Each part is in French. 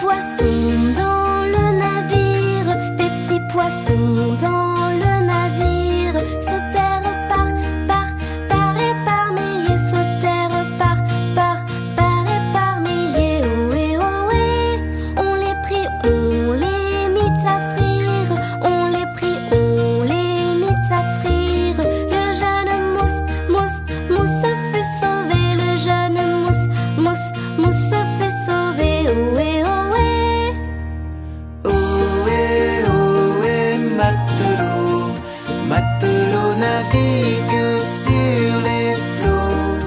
poissons dans le navire, des petits poissons dans le navire, sautèrent par et par milliers, sautèrent par et par milliers. Ohé, ohé, on les prit, on les mit à frire, on les prit, on les mit à frire. Le jeune mousse fut sauvé, le jeune mousse fut sauvé. Ohé, ohé. Ohé, ohé, matelot, matelot navigue sur les flots.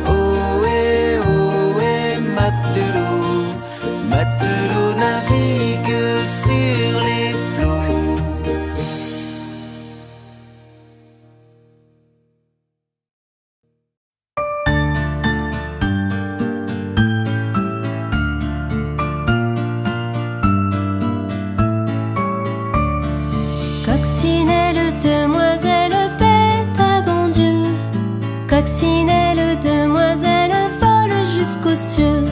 Ohé, ohé, matelot, matelot navigue sur les flots. Coccinelle, demoiselle, bête à bon Dieu. Coccinelle, demoiselle, vole jusqu'aux cieux.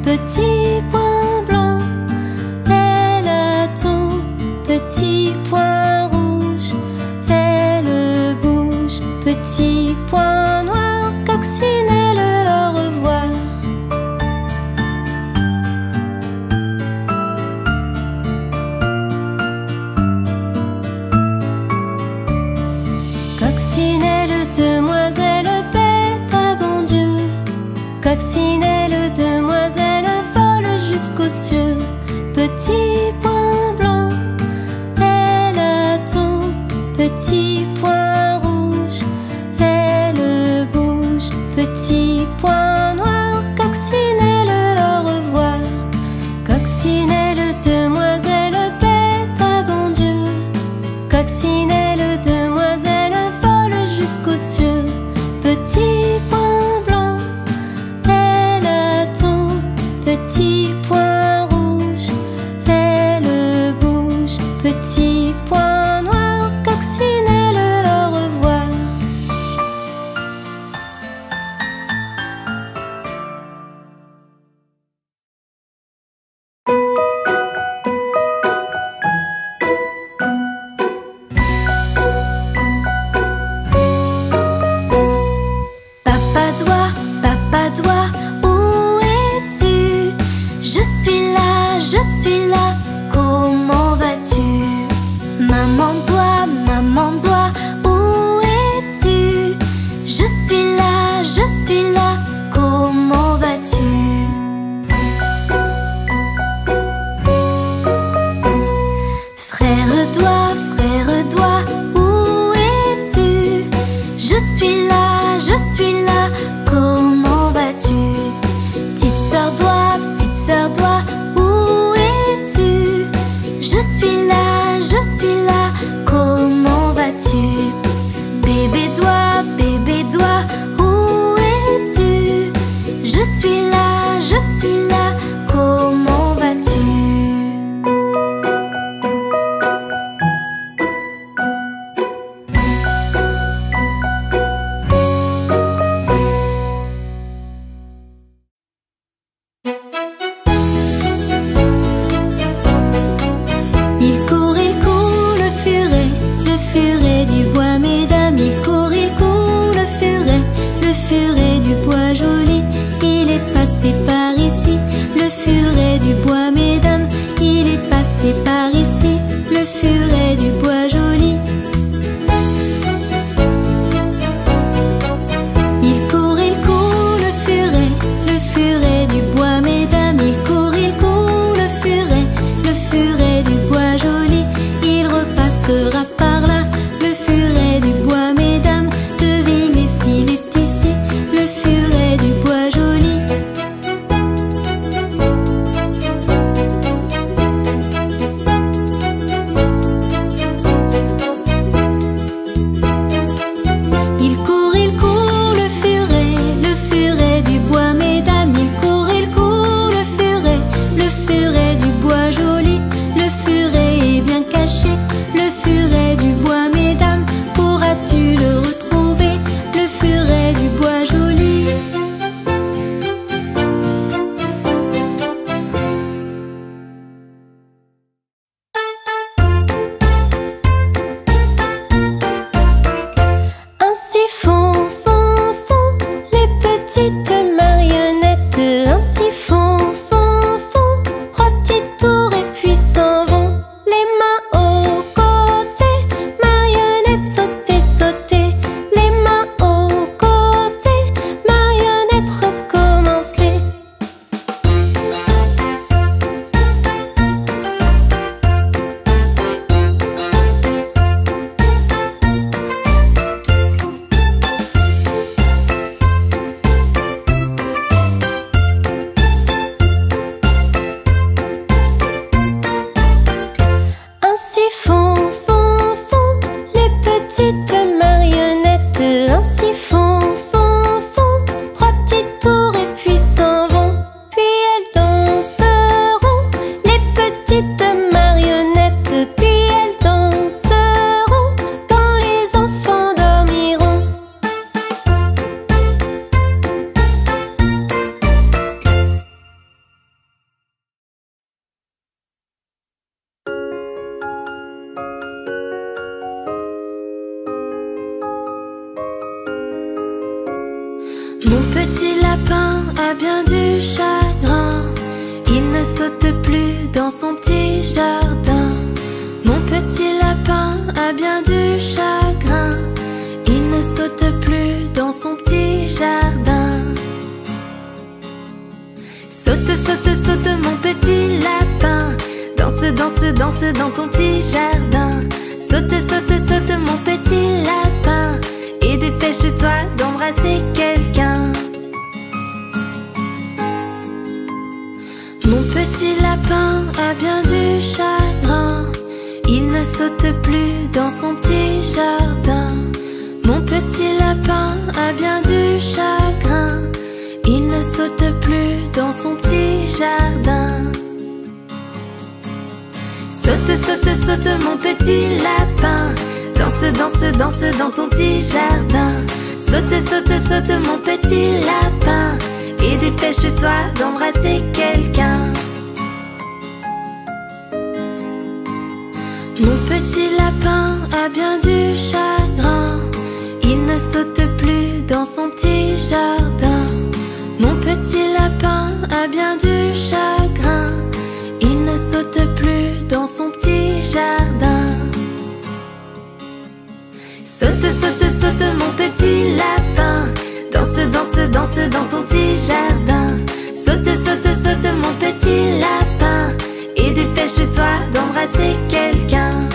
Petit point blanc, elle attend. Petit point rouge, elle bouge. Petit point noir, coccinelle, au revoir. Coccinelle, demoiselle, bête à bon Dieu. Coccinelle, demoiselle, vole jusqu'aux cieux. Petit point blanc, elle attend. Petit point rouge, elle bouge. Petit point noir, coccinelle, au revoir. Coccinelle, demoiselle, bête à bon Dieu. Coccinelle, demoiselle, vole jusqu'aux cieux. Petit point blanc, elle attend. Petit point rouge, elle bouge. Petit point noir, coccinelle, au revoir. Papa doigt, où es-tu? Je suis là, comment vas-tu? Maman doigt, où es-tu? Je suis là, comment vas-tu? Frère doigt, où es-tu? Je suis là, comment vas-tu? Petite sœur doigt, où es-tu? Je suis là, comment vas-tu? Bébé doigt, où es-tu? Je suis là, comment vas-tu? Il court, le furet du bois, mesdames. Il court, le furet du bois joli. Il est passé par ici, le furet du bois, mesdames. Il est passé par ici, le furet du bois joli. Il court, le furet du bois, mesdames. Il court, le furet du bois joli. Il repassera par là, le furet du bois, mesdames. Devinez s'il est ici, le furet du bois joli. petit lapin a bien du chagrin. Il ne saute plus dans son petit jardin. Mon petit lapin a bien du chagrin. Il ne saute plus dans son petit jardin. Saute, saute, saute mon petit lapin. Danse, danse, danse dans ton petit jardin. Saute, saute, saute mon petit lapin. Et dépêche-toi d'embrasser quelqu'un. Mon petit lapin a bien du chagrin. Il ne saute plus dans son petit jardin. Mon petit lapin a bien du chagrin. Il ne saute plus dans son petit jardin. Saute, saute, saute mon petit lapin. Danse, danse, danse dans ton petit jardin. Saute, saute, saute mon petit lapin. Et dépêche-toi d'embrasser quelqu'un. Mon petit lapin a bien du chagrin. Il ne saute plus dans son petit jardin. Mon petit lapin a bien du chagrin. Il ne saute plus dans son petit jardin. Saute, saute, saute mon petit lapin. Danse, danse, danse dans ton petit jardin. Saute, saute, saute mon petit lapin. Et dépêche-toi d'embrasser quelqu'un.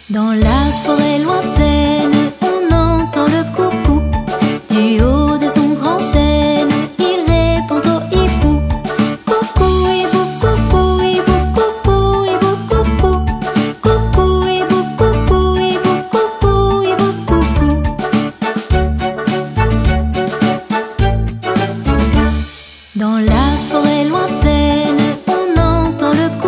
Dans la forêt lointaine, on entend le coucou. Du haut de son grand chêne, il répond au hibou. Coucou hibou, coucou hibou, coucou hibou, coucou. Coucou hibou, coucou hibou, coucou hibou, coucou. Dans la forêt lointaine, on entend le coucou.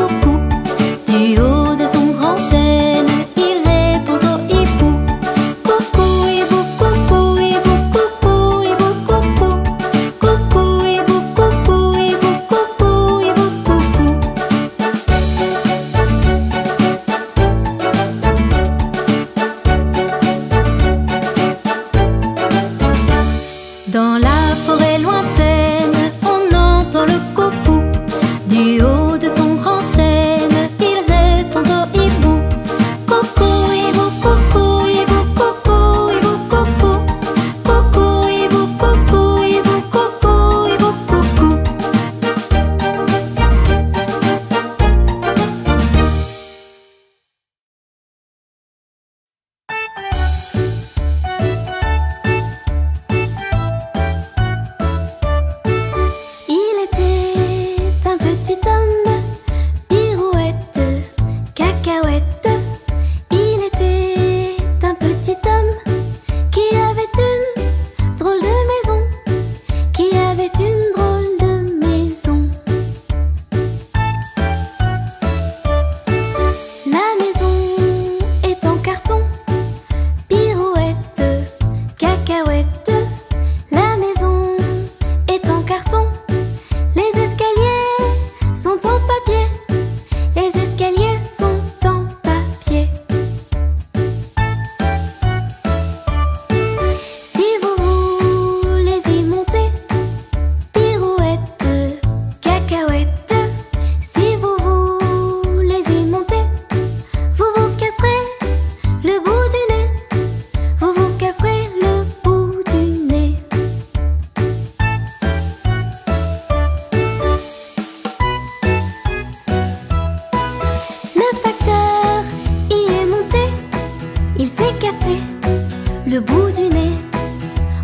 le bout du nez.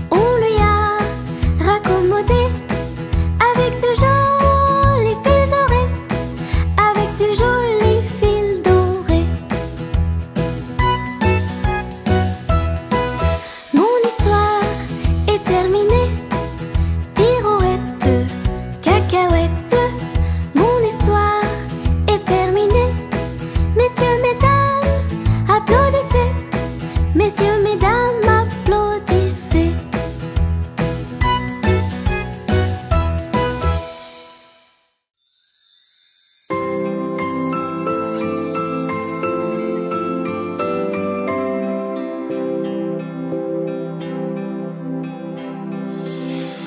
On lui a raccommodé avec de jolis fils dorés, avec de jolis fils dorés. Mon histoire est terminée. Pirouette, cacahuète, mon histoire est terminée. Messieurs, mesdames, applaudissez. Messieurs, mesdames, applaudissez.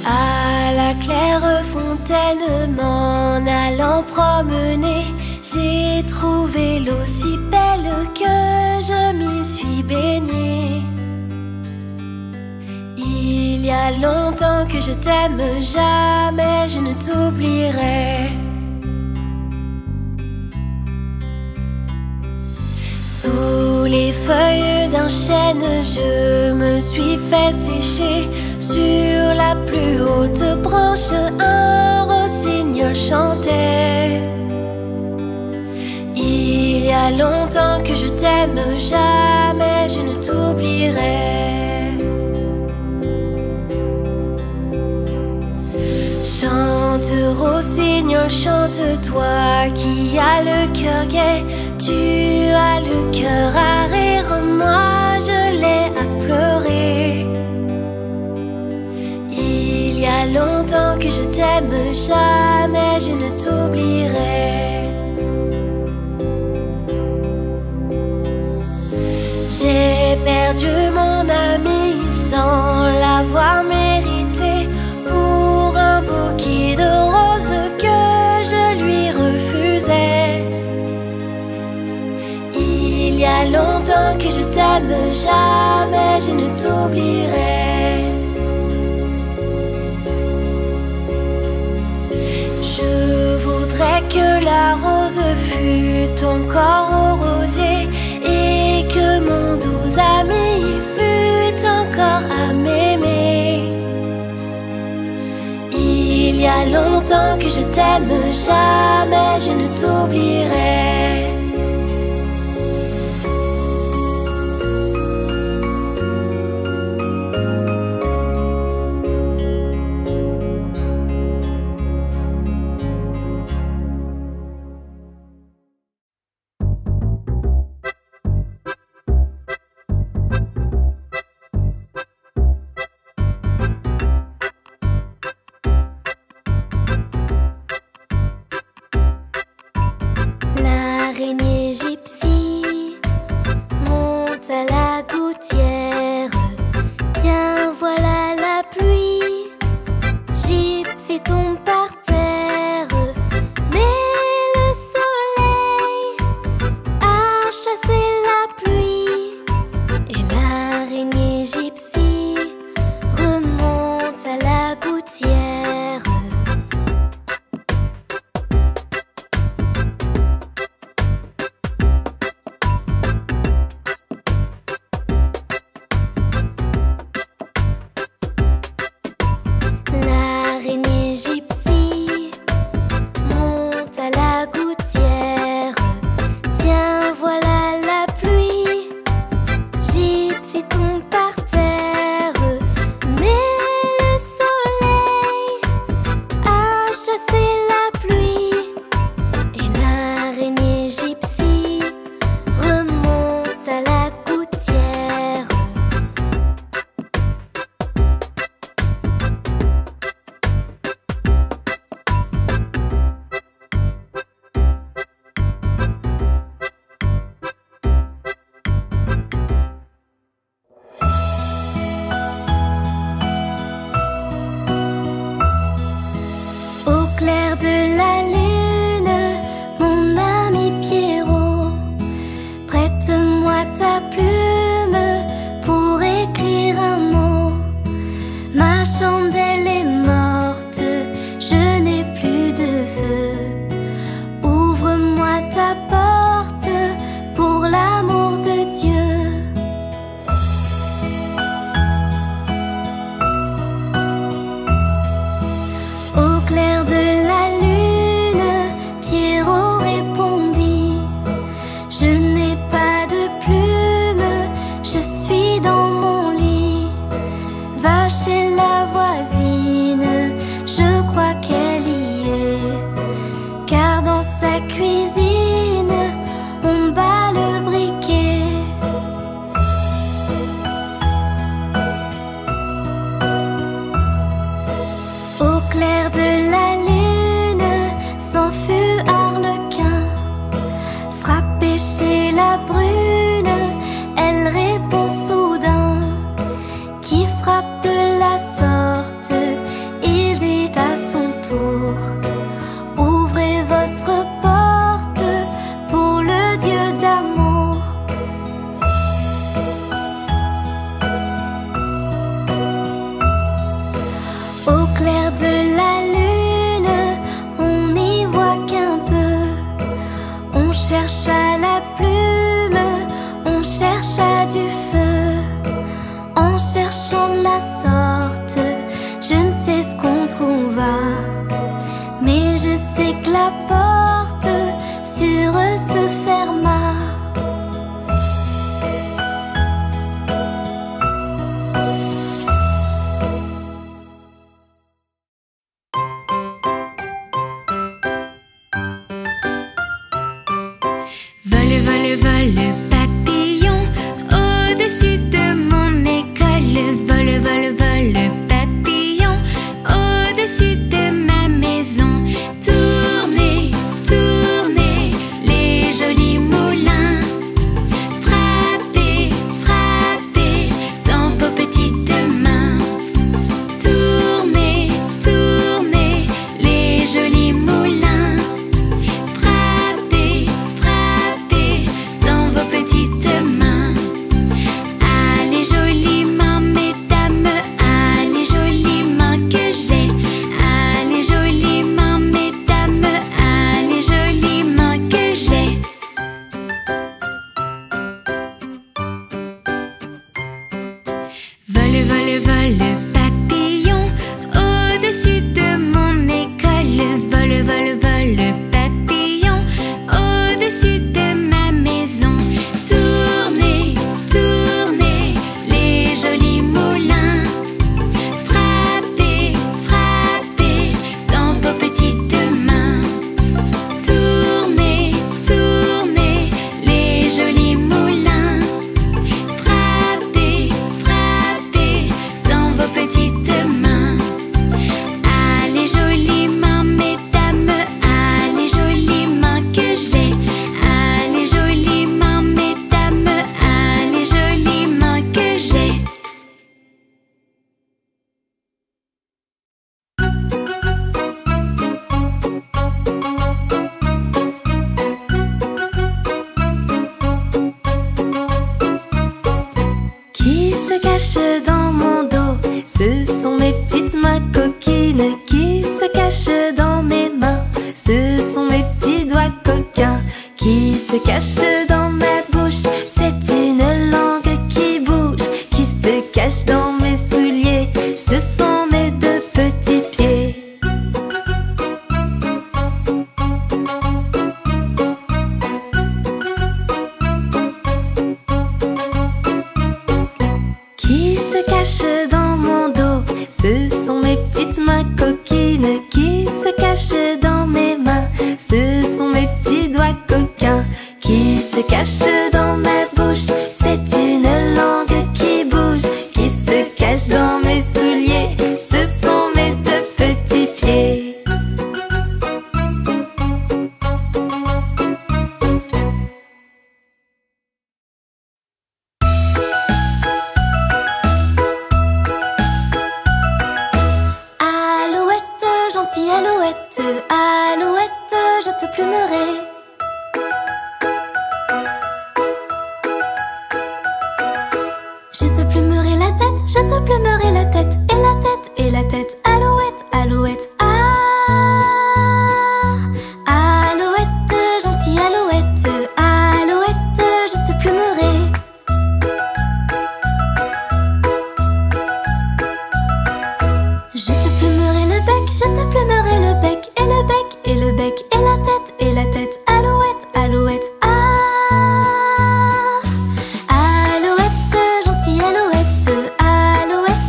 À la claire fontaine, m'en allant promener, j'ai trouvé l'eau si belle que je m'y suis baignée. Il y a longtemps que je t'aime, jamais je ne t'oublierai. Sous les feuilles d'un chêne, je me suis fait sécher. Sur la plus haute branche, un rossignol chantait. Il y a longtemps que je t'aime, jamais je ne t'oublierai. Chante, rossignol, chante, toi qui as le cœur gai. Tu as le cœur à rire, moi je l'ai à pleurer. Il y a longtemps que je t'aime, jamais je ne t'oublierai. J'ai perdu mon ami sans l'avoir mérité, pour un bouquet de roses que je lui refusais. Il y a longtemps que je t'aime, jamais je ne t'oublierai. Je voudrais que la rose fût encore au rosier, et que mon doux ami fût encore à m'aimer. Il y a longtemps que je t'aime, jamais je ne t'oublierai. L'araignée gypsy monte à la gouttière. Tiens, voilà la pluie. Gypsy tombe par terre. Mais le soleil a chassé la pluie. Et l'araignée gypsy remonte à la gouttière. a du feu. En cherchant de la sorte, je ne sais ce qu'on trouva, mais je sais que la porte sur eux se ferma. Vole, vole, vole, papillon, au-dessus de mon école. Vole, vole, vole, papillon, au-dessus de ma maison. Tournez, tournez, les jolis moulins. Frappez, frappez dans vos petites mains. Tournez, tournez, les jolis moulins. Frappez, frappez dans vos petites mains. Allez, jolies mains, mesdames, allez, jolies mains que j'ai. Allez, jolies mains, mesdames, allez, jolies mains que j'ai. Vole, vole, vole, papillon, au-dessus de mon école. Vole, vole, vole, papillon, au-dessus de ma maison. Tournez, tournez, les jolis moulins. Frappez, frappez dans vos petites mains. Tournez, tournez, les jolis moulins. Frappez, frappez dans vos petites mains. Allez, jolies mains, mesdames, allez, jolies mains que j'ai. Allez, jolies mains, mesdames, allez, jolies mains que j'ai. Qui se cache dans mon dos? Ce sont mes petites mains coquines. Qui se cache dans mes mains? Ce sont mes petits doigts coquins. Qui se cache dans ma bouche? C'est une langue qui bouge. Qui se cache dans mes souliers? Ce sont mes deux petits pieds. Qui se cache dans mon dos? Ce sont mes petites mains coquines. Qui se cache dans mes mains? Ce sont mes petits doigts coquins. Qui se cache dans ma bouche? C'est une langue qui bouge. Qui se cache dans mes souliers? Ce sont mes deux petits pieds. Alouette, gentille alouette, alouette, je te plumerai. Je te plumerai la tête, je te plumerai la tête, et la tête, et la tête. Alouette, alouette, ah. Alouette, gentille alouette, alouette, je te plumerai. Je te plumerai le bec, je te plumerai le bec, et le bec, et le bec, et la tête, et la tête. Alouette, alouette, ah. Alouette, gentille alouette, alouette,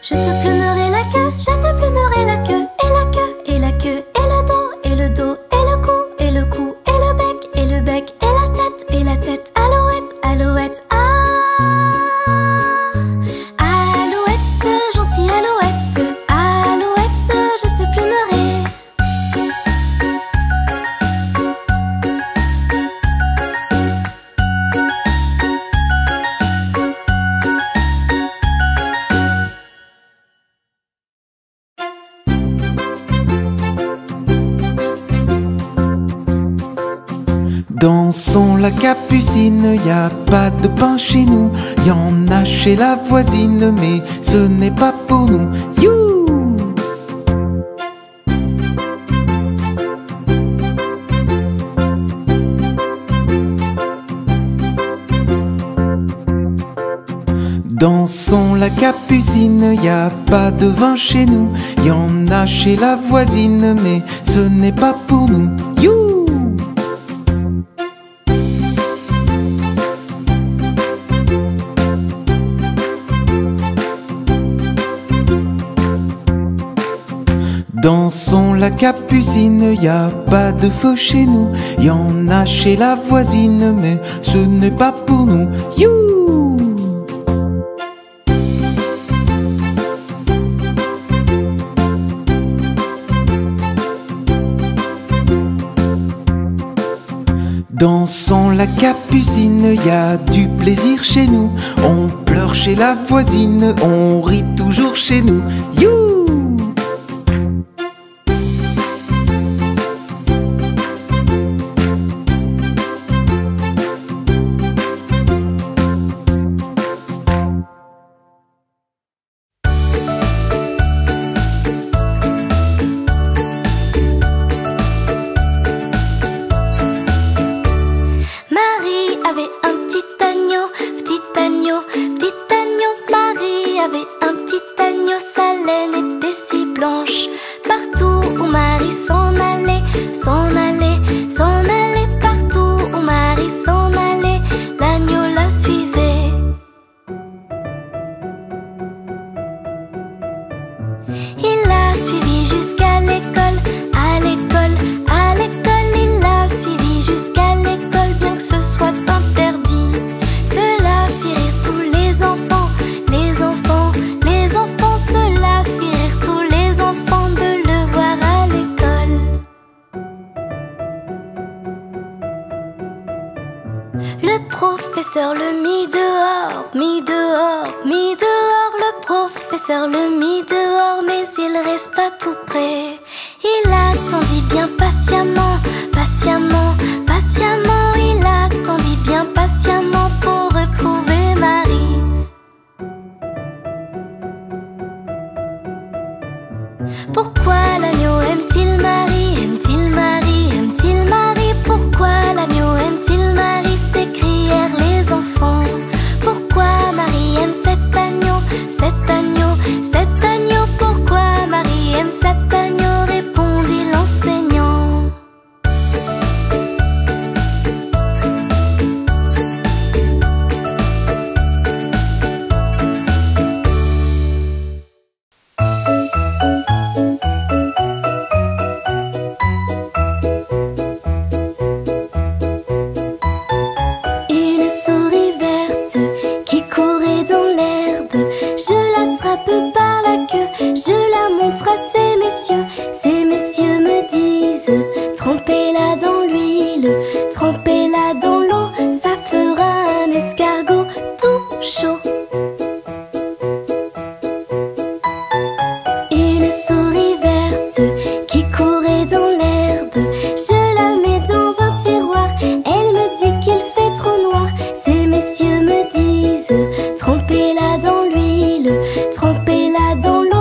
Je te plumerai la queue, je te plumerai la queue, et la queue, et la queue, et le dos, et le dos, et le cou, et le cou, et le bec, et le bec, et la tête, et la tête. Alouette, alouette, ah. Alouette, gentille alouette, alouette, je te plumerai. Dansons la capucine, y a pas de pain chez nous. Y en a chez la voisine, mais ce n'est pas pour nous. You! Dansons la capucine, y a pas de vin chez nous. Y en a chez la voisine, mais ce n'est pas pour nous. You! Dansons la capucine, y a pas de feu chez nous. Y en a chez la voisine, mais ce n'est pas pour nous. You! Dansons la capucine, y a du plaisir chez nous. On pleure chez la voisine, on rit toujours chez nous. You! Marie avait un petit agneau, petit agneau, petit agneau. Marie avait un petit agneau, sa laine était si blanche. Partout où Marie s'en allait, s'en allait, s'en allait. Partout où Marie s'en allait, l'agneau la suivait. Il l'a suivie jusqu'à l'école, à l'école, à l'école. Il l'a suivie jusqu'à l'école, bien que ce soit interdit. Cela fit rire tous les enfants, les enfants, les enfants. Cela fit rire tous les enfants de le voir à l'école. Le professeur le mit dehors, mit dehors, mit dehors. Le professeur le mit dehors, mais il resta tout près. Il attendit bien patiemment, patiemment, patiemment. Il attendit bien patiemment pour retrouver Marie. Pourquoi l'agneau aime-t-il Marie? Aime-t-il Marie? Aime-t-il Marie? Pourquoi l'agneau aime-t-il Marie? S'écrièrent les enfants. Pourquoi Marie aime cet agneau? Cet agneau, cet agneau. Pourquoi Marie aime cet agneau? Répondit l'enseignant. Une souris verte qui courait dans l'herbe. Je l'attrape par la queue, je la montre à ces messieurs. Ces messieurs me disent: trempez-la dans l'huile, trempez-la dans l'eau, ça fera un escargot tout chaud. Une souris verte qui courait dans l'herbe. Je la mets dans un tiroir, elle me dit qu'il fait trop noir. Ces messieurs me disent: trempez-la dans l'huile, trempez-la dans l'eau,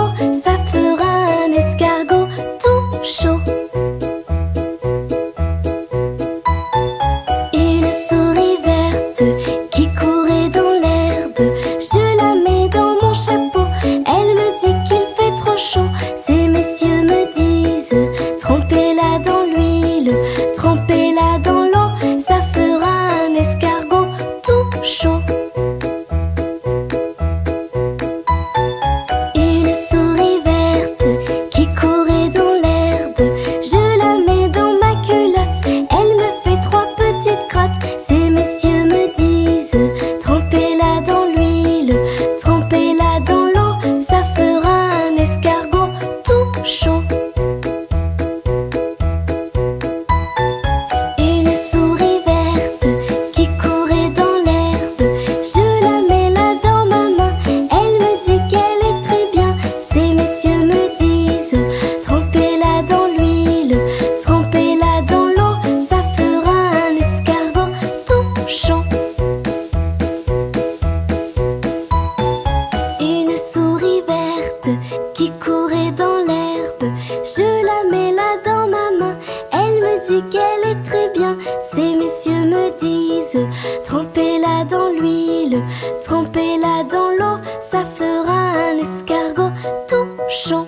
petite qui courait dans l'herbe. Je la mets là dans ma main, elle me dit qu'elle est très bien. Ces messieurs me disent, trempez-la dans l'huile, trempez-la dans l'eau, ça fera un escargot tout chaud.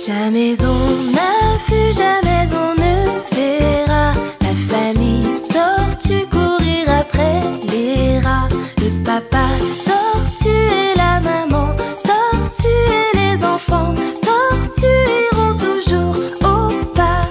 Jamais on n'a vu, jamais on ne verra la famille tortue courir après les rats. Le papa tortue et la maman tortue et les enfants tortues iront toujours au pas.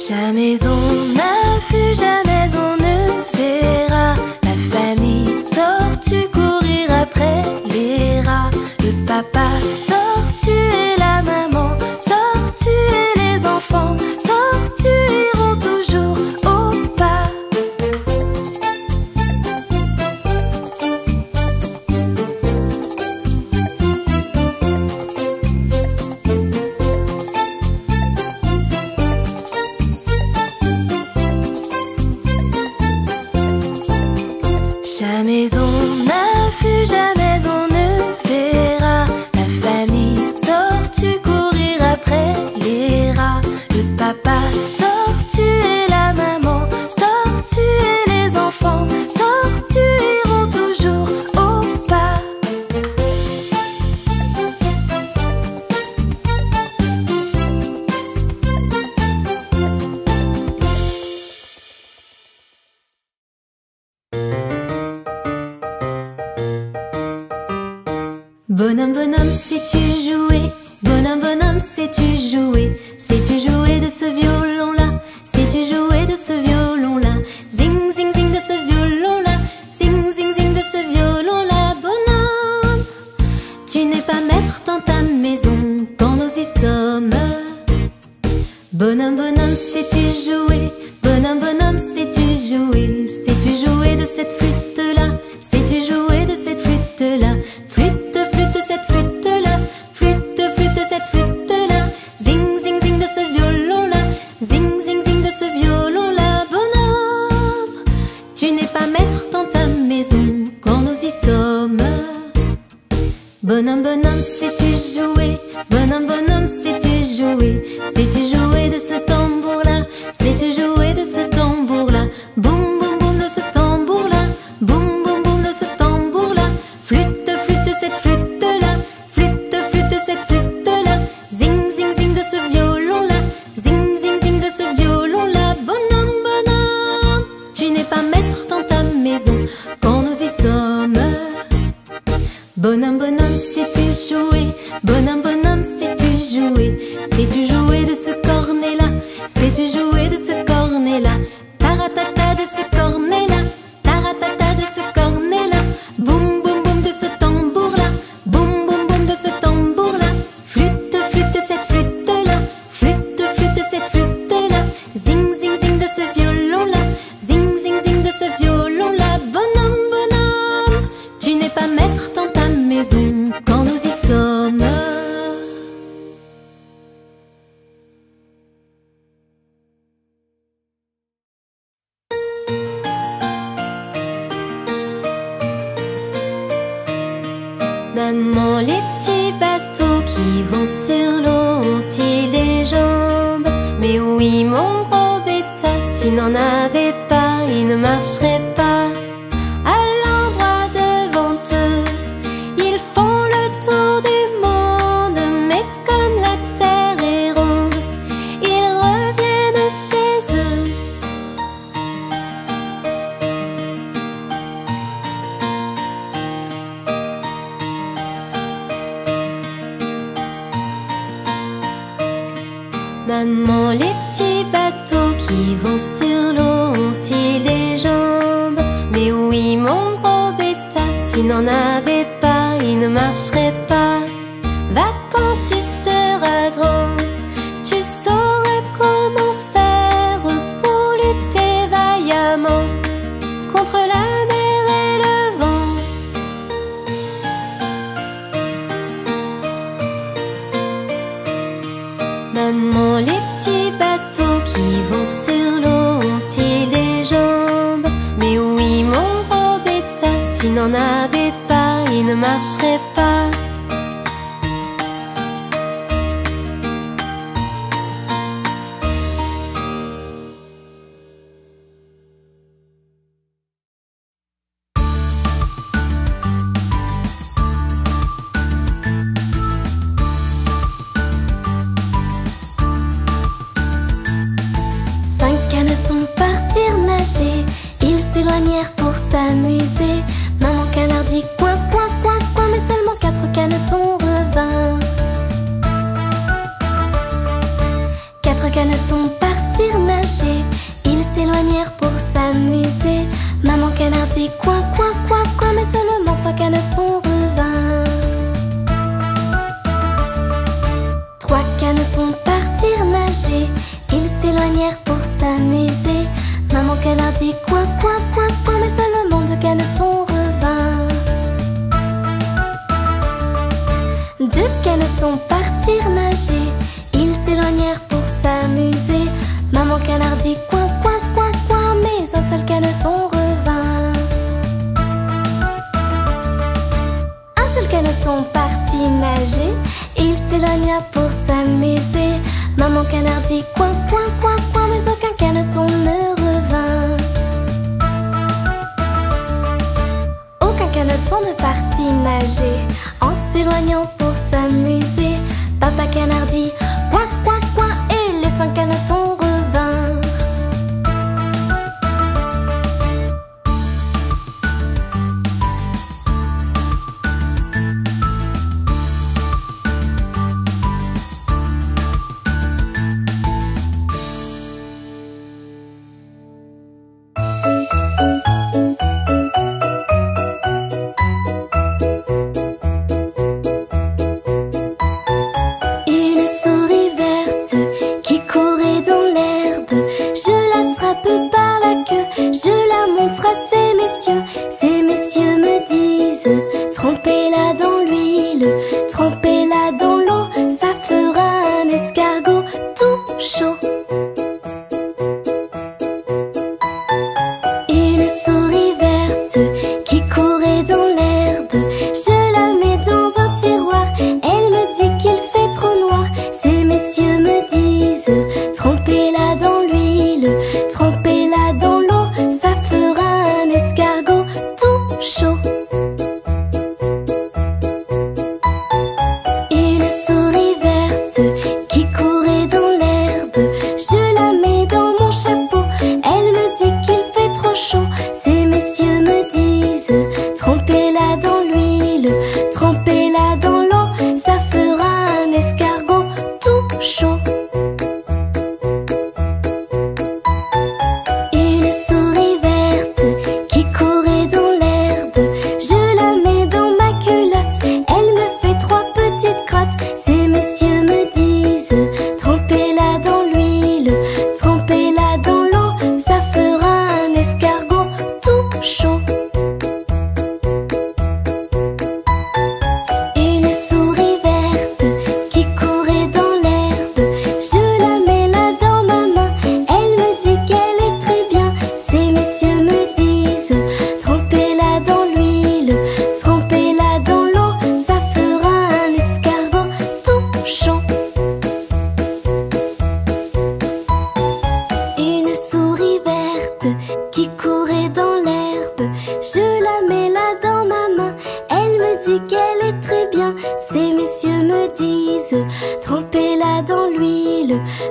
Jamais on n'a vu, jamais on ne verra la famille tortue courir après les rats. Le papa tortue et la maman tortue et les enfants tortues iront toujours au pas. Jamais on n'a vu, jamais on ne verra la famille tortue courir après les rats. Le papa tortue et la maman tortue et les enfants tortues iront toujours au pas. Bonhomme, bonhomme, sais-tu jouer? Bonhomme, bonhomme, sais-tu jouer? Sais-tu jouer de ce violon-là? Sais-tu jouer de ce violon-là? Zing, zing, zing de ce violon-là. Zing, zing, zing de ce violon-là. Bonhomme, tu n'es pas maître dans ta maison quand nous y sommes. Bonhomme, bonhomme, sais-tu jouer? Bonhomme, bonhomme, sais-tu jouer? Sais-tu jouer de cette flûte-là? Sais-tu jouer de cette flûte-là? Flûte, flûte, cette flûte-là. Flûte, flûte, cette flûte-là. Zing, zing, zing de ce violon-là. Zing, zing, zing de ce violon-là. Bonhomme, tu n'es pas maître dans ta maison quand nous y sommes. Bonhomme, bonhomme, sais-tu jouer? Bonhomme, bonhomme, sais-tu jouer? Sais-tu jouer de ce tambour-là? Sais-tu jouer de ce tambour-là? Boum, boum, boum de ce tambour-là. Boum, boum, boum de ce tambour-là. Flûte, flûte, cette flûte-là. Flûte, flûte, cette flûte-là. Zing, zing, zing de ce violon-là. Zing, zing, zing de ce violon-là. Bonhomme, bonhomme, tu n'es pas maître dans ta maison quand nous y sommes. Bonhomme, bonhomme, sais-tu jouer? Bonhomme, bonhomme, sais-tu jouer? Sais-tu jouer de ce cornet-là? Sais-tu jouer de ce cornet-là? Taratata de ce cornet-là. Taratata de ce cornet-là. Boum, boum, boum de ce tambour-là. Boum, boum, boum de ce tambour-là. Flûte, flûte, cette flûte-là. Flûte, flûte, cette flûte-là. Zing, zing, zing de ce violon-là. Zing, zing, zing de ce violon-là. Bonhomme, bonhomme, tu n'es pas maître dans ta maison quand nous y sommes. Maman, les petits bateaux qui vont sur l'eau ont-ils des jambes? Mais oui, mon gros bêta, s'il n'en avait pas, il ne marcherait pas. À l'endroit devant eux, ils font le tour du monde. Mais comme la terre est ronde, ils reviennent chez eux. Maman, les petits bateaux qui vont sur l'eau ont-ils des jambes? Mais oui, mon gros bêta, s'il n'en avait pas, il ne marcherait pas. Va quand tu seras grand, Maman, les petits bateaux qui vont sur l'eau ont-ils des jambes? Mais oui, mon gros bétail, s'il n'en avait pas, il ne marcherait pas. Ils s'éloignèrent pour s'amuser. Maman canard dit coin, coin, coin, coin, mais seulement 4 canetons revinrent. 4 canetons partirent nager. Ils s'éloignèrent pour s'amuser. Maman canard dit coin, coin, coin, coin, mais seulement 3 canetons revinrent. 3 canetons partirent nager. Ils s'éloignèrent pour s'amuser. Maman canard dit coin, coin, coin, coin, mais seulement 2 canetons revinrent. 2 canetons partirent nager. Ils s'éloignèrent pour s'amuser. Maman canard dit coin, coin, coin, coin, mais un seul caneton revint. Un seul caneton partit nager. Il s'éloigna pour s'amuser. Maman canard dit coin, coin, coin, coin, mais aucun caneton ne revint. Aucun caneton ne partit nager. En s'éloignant pour s'amuser, Papa canard dit coin, coin, coin, et les 5 canetons revinrent.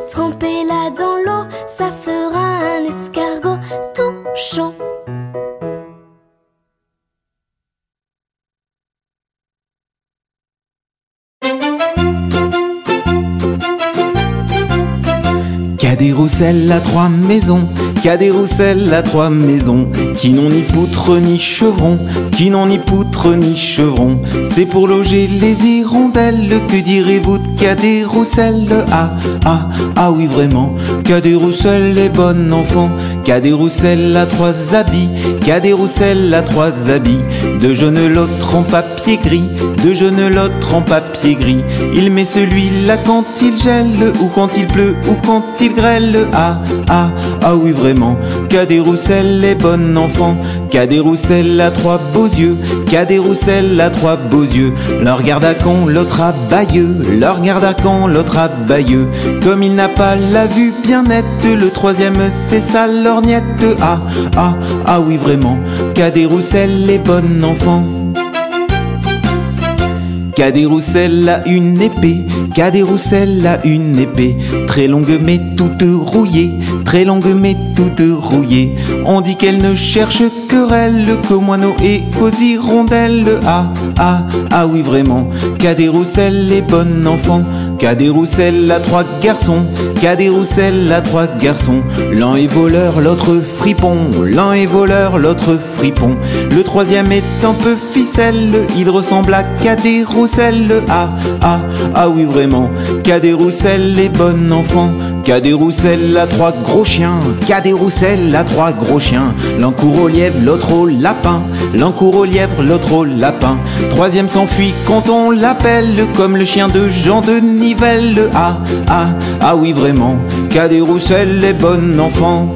Trempez-la dans l'eau, ça fera un escargot tout chaud. Cadet Roussel a 3 maisons, qu'a des rousselles à trois maisons, qui n'ont ni poutre ni chevron, qui n'ont ni poutre ni chevron. C'est pour loger les hirondelles, que direz-vous de qu'a des rousselles? Ah, ah, ah oui vraiment, qu'a des rousselles les bonnes enfants, qu'a des rousselles à trois habits, qu'a des rousselles à trois habits, de jaune l'autre en papier gris, de jaune l'autre en papier gris. Il met celui-là quand il gèle, ou quand il pleut, ou quand il grêle. Ah, ah, ah oui vraiment, qu'a des rousselles les bonnes enfants, qu'a des rousselles à trois beaux yeux, qu'a des rousselles à trois beaux yeux. L'un regarde à con, l'autre à bailleux, l'un regarde à con, l'autre à bailleux. Comme il n'a pas la vue bien nette, le troisième c'est sa lorgnette. Ah, ah, ah oui vraiment, qu'a des rousselles les bonnes enfants. Qu'a des rousselles à une épée, qu'a des rousselles à une épée, très longue mais toute rouillée, très longue mais toute rouillée. On dit qu'elle ne cherche querelle qu'aux moineaux et qu'aux hirondelles. Ah, ah, ah oui vraiment, qu'a des rousselles les bonnes enfants, qu'a des rousselles à trois garçons, qu'a des rousselles à trois garçons. L'un est voleur, l'autre fripon, l'un est voleur, l'autre fripon. Le troisième est un peu ficelle, il ressemble à qu'a des rousselles. Ah, ah, ah oui vraiment, qu'a des rousselles les bonnes enfants, qu'a des rousselles à trois gros chiens, qu'a des rousselles à trois gros chiens. L'un court au lièvre, l'autre au lapin, l'un court au lièvre, l'autre au lapin. Troisième s'enfuit quand on l'appelle, comme le chien de Jean de Nivelle. Ah, ah, ah oui vraiment, qu'a des rousselles les bonnes enfants.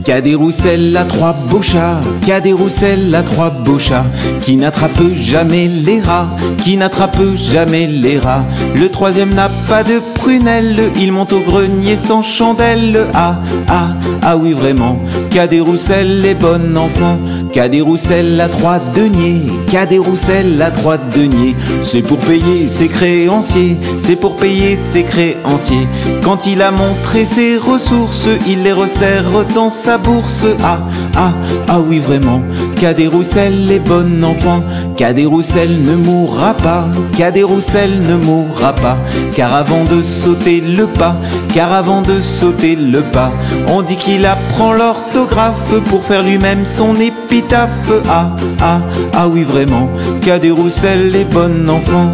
Qu'a des rousselles à trois beaux chats, qu'a des rousselles à trois beaux chats, qui n'attrapent jamais les rats, qui n'attrapent jamais les rats. Le troisième n'a pas de prunelle, il monte au grenier sans chandelle. Ah, ah, ah oui vraiment, qu'a des rousselles les bonnes enfants, qu'a des rousselles à trois deniers, qu'a des rousselles à trois deniers. C'est pour payer ses créanciers, c'est pour payer ses créanciers. Quand il a montré ses ressources, il les resserre dans sa bourse. Ah, ah, ah oui vraiment, qu'a des rousselles les bonnes enfants, qu'a des rousselles ne mourra pas, qu'a des rousselles ne mourra pas. Car avant de sauter le pas, car avant de sauter le pas, on dit qu'il apprend l'orthographe pour faire lui-même son épitaphe. Ah, ah, ah oui vraiment, qu'a des rousselles les bonnes enfants.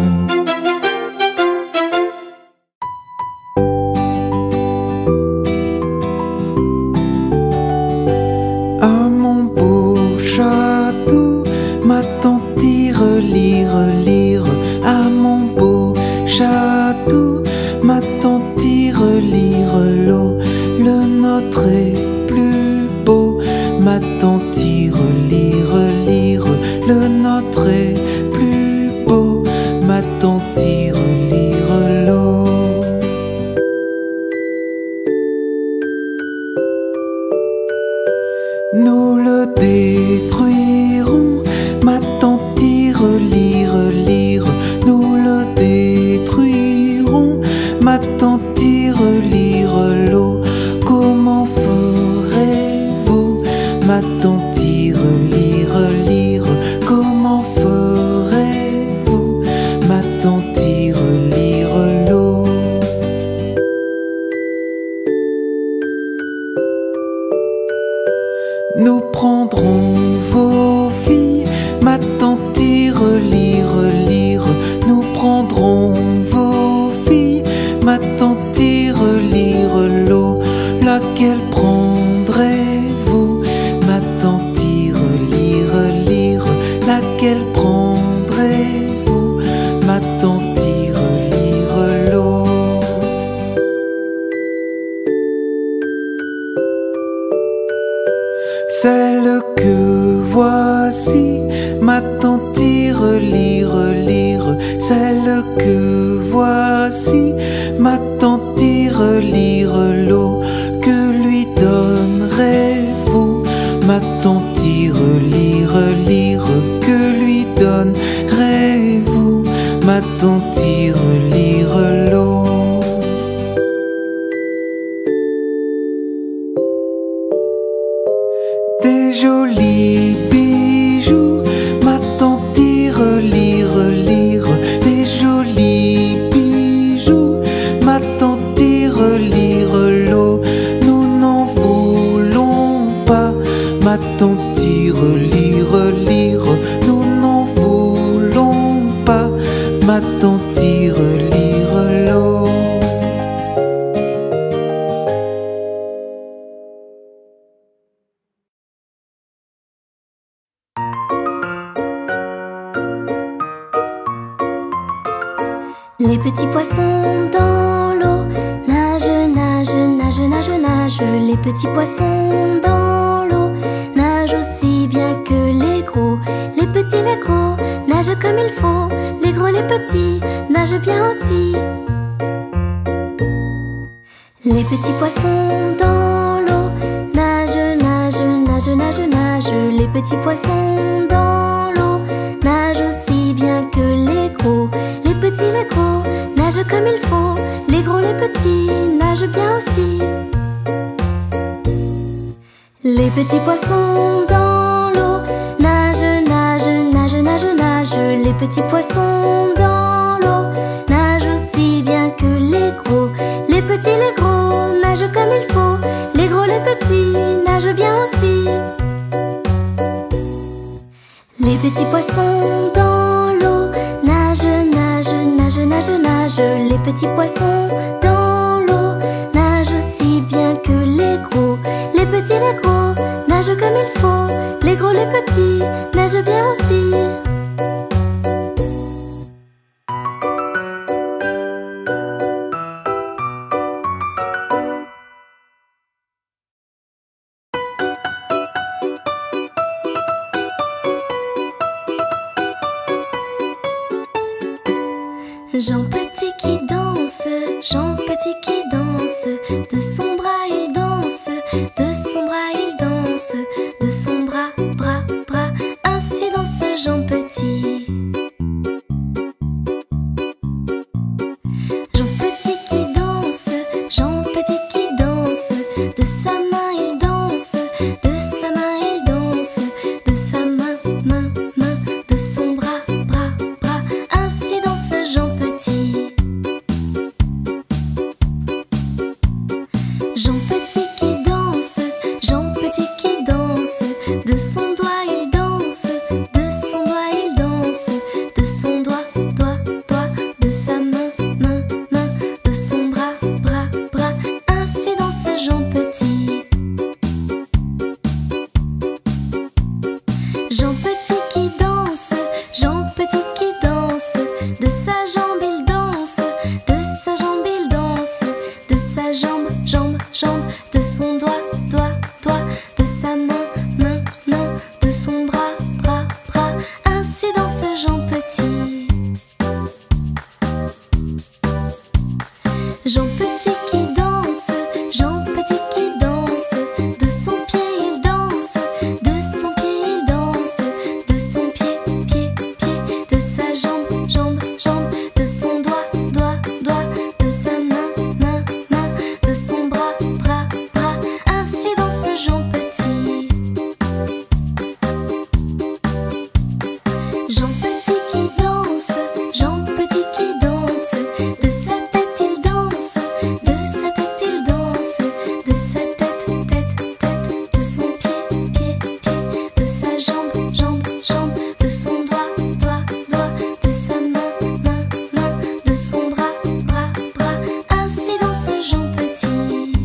À mon beau château, ma tante tire, lire, lire. À mon beau château, ma tante tire, lire l'eau. Le nôtre est plus beau, ma tante tire, lire, lire. Le nôtre est plus beau, ma tante tire, lire l'eau. Nous le détruirons, ma tante tire, lire, lire. Nous le détruirons, ma tante tire, lire l'eau. Comment ferez-vous, ma tante tire, lire, lire. Comment ferez-vous, ma tante tire, lire l'eau. Nous prendrons vos filles, ma tante tire, lire, lire. Nous prendrons vos filles, ma tante tire, lire l'eau. Laquelle prendrez-vous, ma tante tire, lire, lire. Laquelle prendrez-vous, ma tante tire, lire l'eau. Celle que voici, ma tante tire, lire, lire. Celle que voici, ma tante tire, lire l'eau. Que lui donnerez-vous, ma tante tire, lire, lire. Que lui donnerez-vous, ma tante tire, lire l'eau. Des jolis bijoux, ma tante tire, lire, lire. Des jolis bijoux, ma tante Les petits poissons dans l'eau nagent, nagent, nagent, nagent, nagent. Les petits poissons dans l'eau nagent aussi bien que les gros. Les petits, les gros nagent comme il faut. Les gros, les petits nagent bien aussi. Les petits poissons dans l'eau nagent, nagent, nagent, nagent, nagent. Les petits poissons dans l'eau nagent aussi bien que les gros. Les petits, les gros nagent comme il faut. Les gros, les petits nagent bien aussi. Les petits poissons dans l'eau nagent, nagent, nagent, nagent, nagent. Les petits poissons dans l'eau nagent aussi bien que les gros. Les petits, les gros nagent comme il faut. Les gros, les petits nagent bien aussi. Les petits poissons dans l'eau nagent, nagent, nagent, nagent, nagent. Les petits poissons dans l'eau nagent aussi bien que les gros. Les petits, les gros nagent comme il faut. Les gros, les petits nagent bien aussi. Jean Petit qui danse, Jean Petit qui danse. De son bras il danse, de son bras il danse. De son bras, bras, bras, ainsi danse Jean Petit. Jean Petit qui danse, Jean Petit qui danse. De sa main il danse, de sa main il danse. De sa main, main, main, de son bras, bras, bras, ainsi danse Jean Petit. Jean Petit qui danse, Jean Petit qui danse. De son doigt il danse, de son doigt il danse. De son doigt, doigt, doigt, de sa main, main, main. De son bras, bras, bras, ainsi danse Jean Petit. Jean Petit qui danse, Jean Petit qui danse. De sa jambe il danse, de sa jambe il danse. De sa jambe, jambe, jambe. De son doigt, doigt, doigt. De sa main, main, main. De son bras, bras, bras. Ainsi danse Jean Petit. Jean Petit qui danse, Jean Petit qui danse. De son pied il danse, de son pied il danse. De son pied, pied, pied. De sa jambe, jambe, jambe. De son doigt, doigt, doigt. De sa main, main, main. De son bras, bras, bras. Ainsi danse Jean Petit. Jean Petit qui danse, Jean Petit qui danse. De sa tête il danse, de sa tête il danse. De sa tête, tête, tête. De son pied, pied, pied. De sa jambe, jambe, jambe. De son doigt, doigt, doigt. De sa main, main, main. De son bras, bras, bras. Ainsi danse Jean Petit.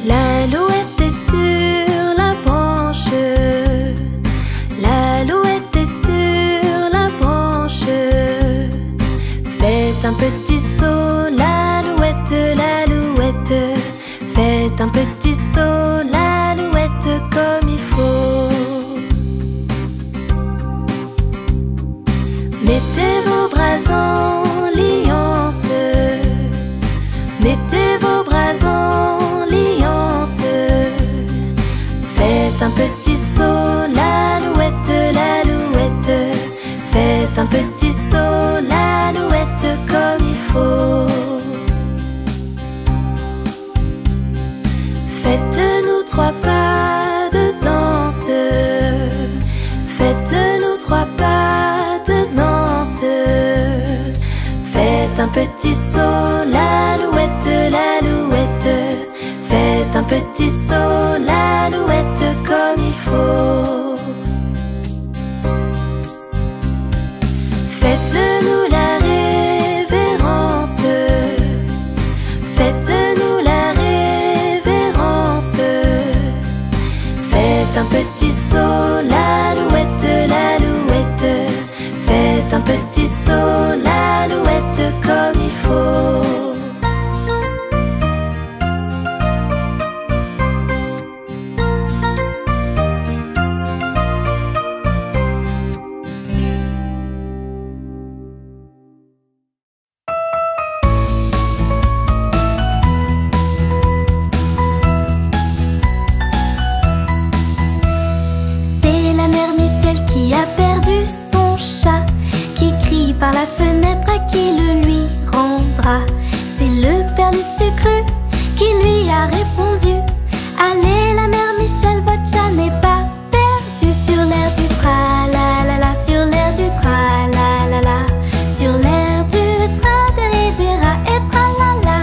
L'alouette est sur la branche. L'alouette est sur la branche. Faites un petit saut, l'alouette, l'alouette. Faites un petit saut, l'alouette, comme il faut. Mettez vos bras en liance. Mettez vos bras en liance. Faites un petit saut, l'alouette, l'alouette. Faites un petit saut, l'alouette, comme il faut. Faites-nous 3 pas de danse. Faites-nous 3 pas de danse. Faites un petit saut, l'alouette, l'alouette. petit saut, l'alouette comme il faut. Faites-nous la révérence, faites-nous la révérence. Faites un petit saut, l'alouette, l'alouette. Faites un petit saut, l'alouette comme il faut. Par la fenêtre à qui le lui rendra. C'est le Père Lustucru qui lui a répondu: allez la mère Michel, votre chat n'est pas perdu. Sur l'air du tra-la-la-la, sur l'air du tra-la-la-la, sur l'air du tra-déridéra et tra-la-la.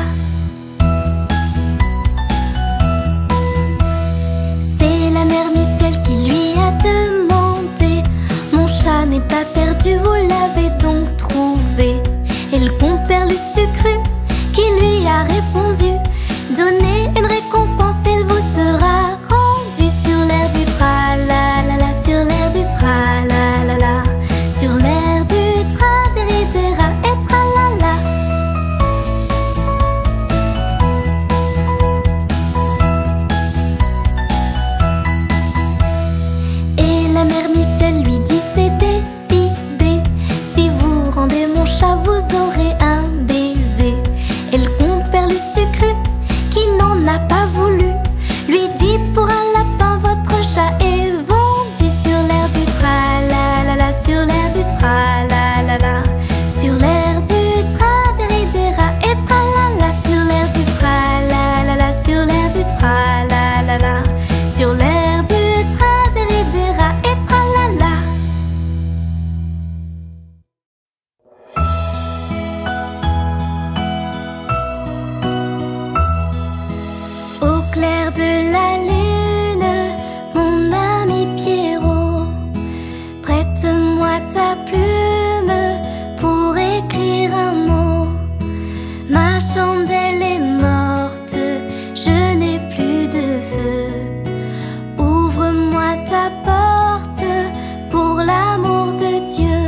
C'est la mère Michel qui lui a demandé: mon chat n'est pas perdu, vous l'avez donc trouvé? Et le compère Lustucru qui lui a répondu: donnez une récompense, il vous sera rendu. Sur l'air du tra-la-la-la, sur l'air du tra-la-la-la, sur l'air du tra-déridéra et tra-la-la. Et la mère Michel lui dit: c'est décidé, si vous rendez mon chat, vous aurez un baiser. Et le compère Lustucru, qui n'en a pas voulu, lui dit: pour un lapin, votre chat est vendu. Sur l'air du tra-la-la-la, sur l'air du tra-la-la-la, sur l'air du tra-déridéra et tra-la-la, sur l'air du tra-la-la-la, sur l'air du tra-la-la-la, sur l'air du tra-déridéra et tra-la-la. Au clair de la lune, mon ami Pierrot, prête-moi ta plume pour écrire un mot. Ma chandelle est morte, je n'ai plus de feu. Ouvre-moi ta porte pour l'amour de Dieu.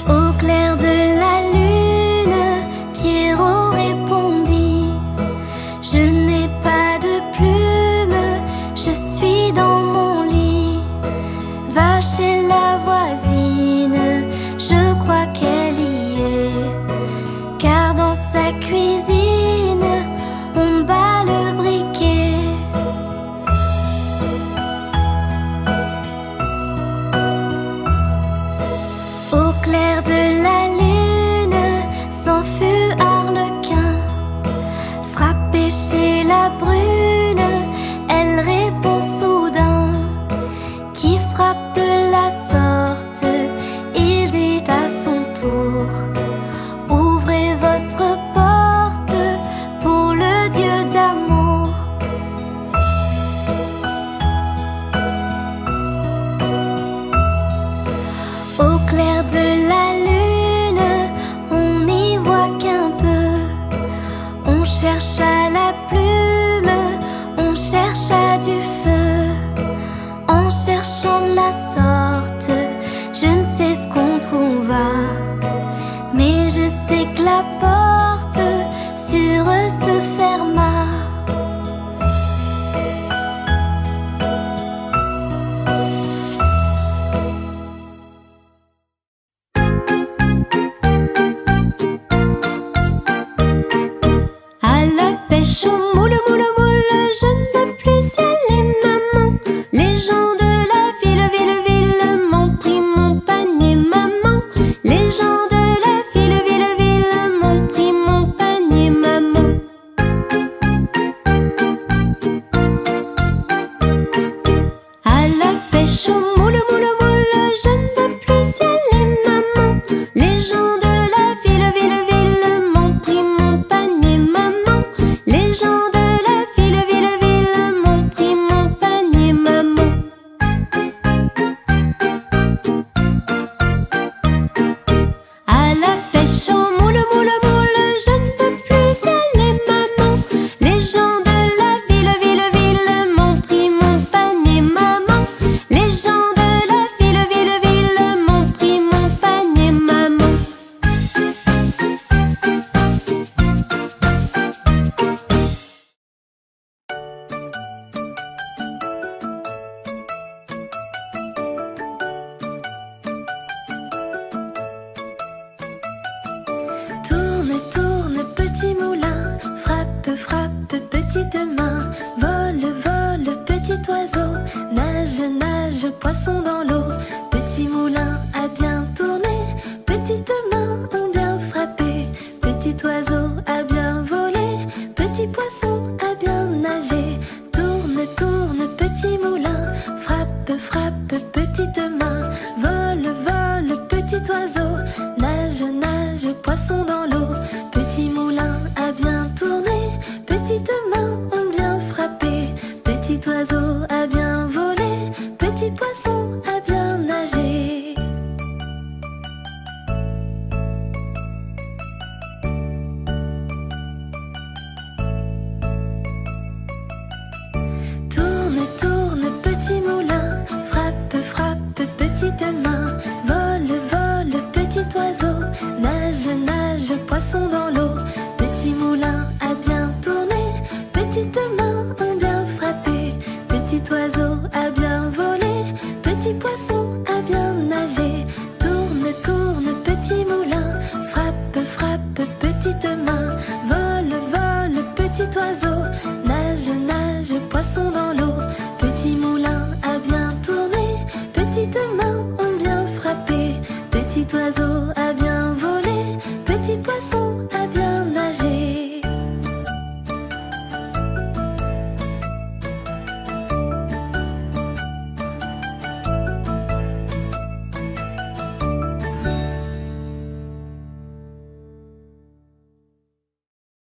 Au clair de la lune, Pierrot répondit: je n'ai pas de plume, je suis dans mon lit. Va chez la voisine, je crois qu'elle y est, car dans sa cuisine, on bat le briquet. Au clair de la lune, s'en fut Arlequin, frappé chez la brune, elle répond soudain: qui frappe de la sorte? Il dit à son tour: ouvrez votre porte pour le Dieu d'amour. Au clair de la lune, on n'y voit qu'un peu. On cherche à la plume, on cherche à du feu. En cherchant de la sorte, je ne sais ce qu'on trouva. fait chaud, moule, moule, moule, je ne veux plus y aller, maman. Les gens de la ville, ville, ville m'ont pris mon panier, maman. Les gens de la ville, ville, ville m'ont pris mon panier, maman. Tourne, tourne, petit moulin, frappe, frappe, petite main. Vole, vole, petit oiseau, nage, nage, poisson dans l'eau. Petit moulin a bien tourné, petites mains ont bien frappé. Petit oiseau a bien volé, petit poisson a bien nagé. Tourne, tourne, petit moulin, frappe, frappe, petite main. Vole, vole, petit oiseau, nage, nage, poisson dans l'eau. Petit moulin a bien tourné, petites mains ont bien frappé. Petit oiseau a bien volé, petit poisson a bien nagé. Tourne, tourne, petit moulin, frappe, frappe, petite main. Vole, vole, petit oiseau, nage, nage, poisson dans l'eau. Petit moulin a bien tourné, petite main